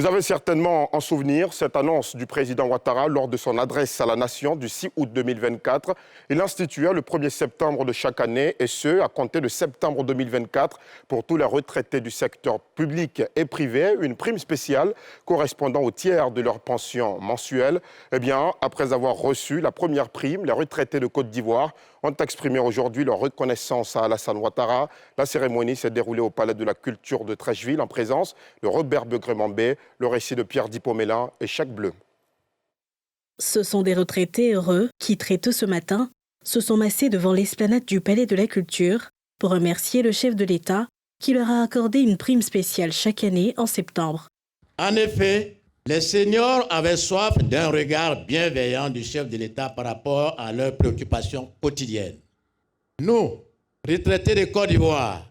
Vous avez certainement en souvenir cette annonce du président Ouattara lors de son adresse à la nation du 6 août 2024. Il institua le 1er septembre de chaque année, et ce, à compter de septembre 2024, pour tous les retraités du secteur public et privé, une prime spéciale correspondant au tiers de leur pension mensuelle. Eh bien, après avoir reçu la première prime, les retraités de Côte d'Ivoire ont exprimé aujourd'hui leur reconnaissance à Alassane Ouattara. La cérémonie s'est déroulée au Palais de la Culture de Treichville en présence de Robert Begré-Mambé, le récit de Pierre Dipomela et Chèque Bleu. Ce sont des retraités heureux qui, très tôt ce matin, se sont massés devant l'esplanade du Palais de la Culture pour remercier le chef de l'État qui leur a accordé une prime spéciale chaque année en septembre. En effet, les seniors avaient soif d'un regard bienveillant du chef de l'État par rapport à leurs préoccupations quotidiennes. Nous, retraités de Côte d'Ivoire,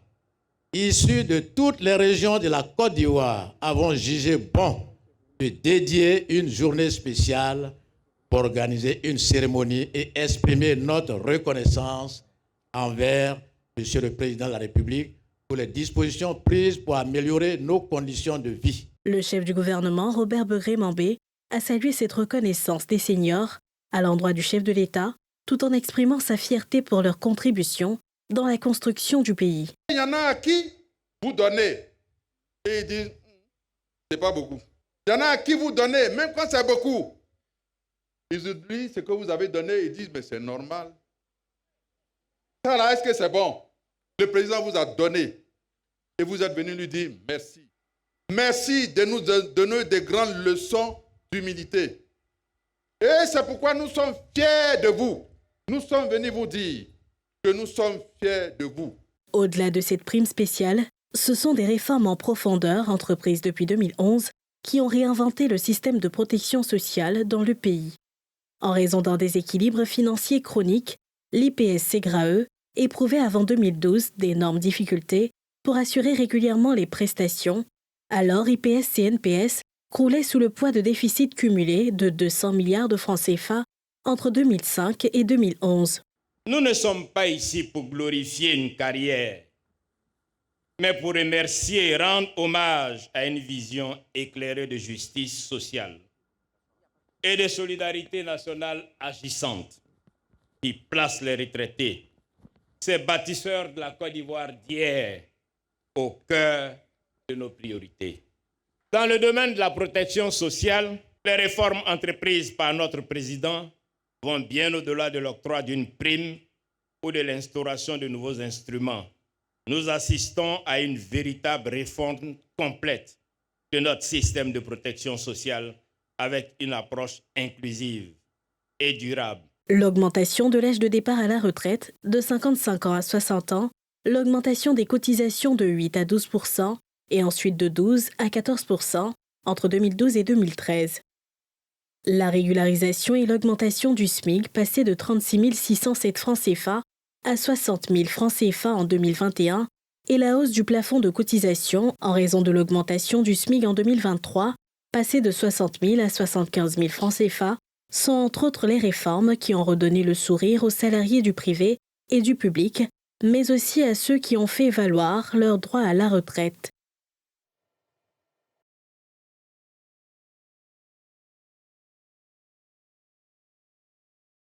issus de toutes les régions de la Côte d'Ivoire, avons jugé bon de dédier une journée spéciale pour organiser une cérémonie et exprimer notre reconnaissance envers M. le Président de la République pour les dispositions prises pour améliorer nos conditions de vie. Le chef du gouvernement, Robert Begré-Mambé, a salué cette reconnaissance des seniors à l'endroit du chef de l'État, tout en exprimant sa fierté pour leur contribution dans la construction du pays. Il y en a à qui vous donnez et ils disent c'est pas beaucoup. Il y en a à qui vous donnez, même quand c'est beaucoup. Ils oublient ce que vous avez donné et disent mais c'est normal. Ça là, est-ce que c'est bon? Le président vous a donné et vous êtes venu lui dire merci. Merci de nous donner des grandes leçons d'humilité. Et c'est pourquoi nous sommes fiers de vous. Nous sommes venus vous dire que nous sommes fiers de vous. Au-delà de cette prime spéciale, ce sont des réformes en profondeur entreprises depuis 2011 qui ont réinventé le système de protection sociale dans le pays. En raison d'un déséquilibre financier chronique, l'IPS-SEGRAE éprouvait avant 2012 d'énormes difficultés pour assurer régulièrement les prestations. Alors, IPS-CNPS croulait sous le poids de déficits cumulés de 200 milliards de francs CFA entre 2005 et 2011. Nous ne sommes pas ici pour glorifier une carrière, mais pour remercier et rendre hommage à une vision éclairée de justice sociale et de solidarité nationale agissante qui place les retraités, ces bâtisseurs de la Côte d'Ivoire d'hier, au cœur de nos priorités. Dans le domaine de la protection sociale, les réformes entreprises par notre président vont bien au-delà de l'octroi d'une prime ou de l'instauration de nouveaux instruments. Nous assistons à une véritable réforme complète de notre système de protection sociale avec une approche inclusive et durable. L'augmentation de l'âge de départ à la retraite de 55 ans à 60 ans, l'augmentation des cotisations de 8 à 12 % et ensuite de 12 à 14 % entre 2012 et 2013. La régularisation et l'augmentation du SMIC passé de 36 607 francs CFA à 60 000 francs CFA en 2021 et la hausse du plafond de cotisation en raison de l'augmentation du SMIC en 2023, passé de 60 000 à 75 000 francs CFA, sont entre autres les réformes qui ont redonné le sourire aux salariés du privé et du public, mais aussi à ceux qui ont fait valoir leur droit à la retraite.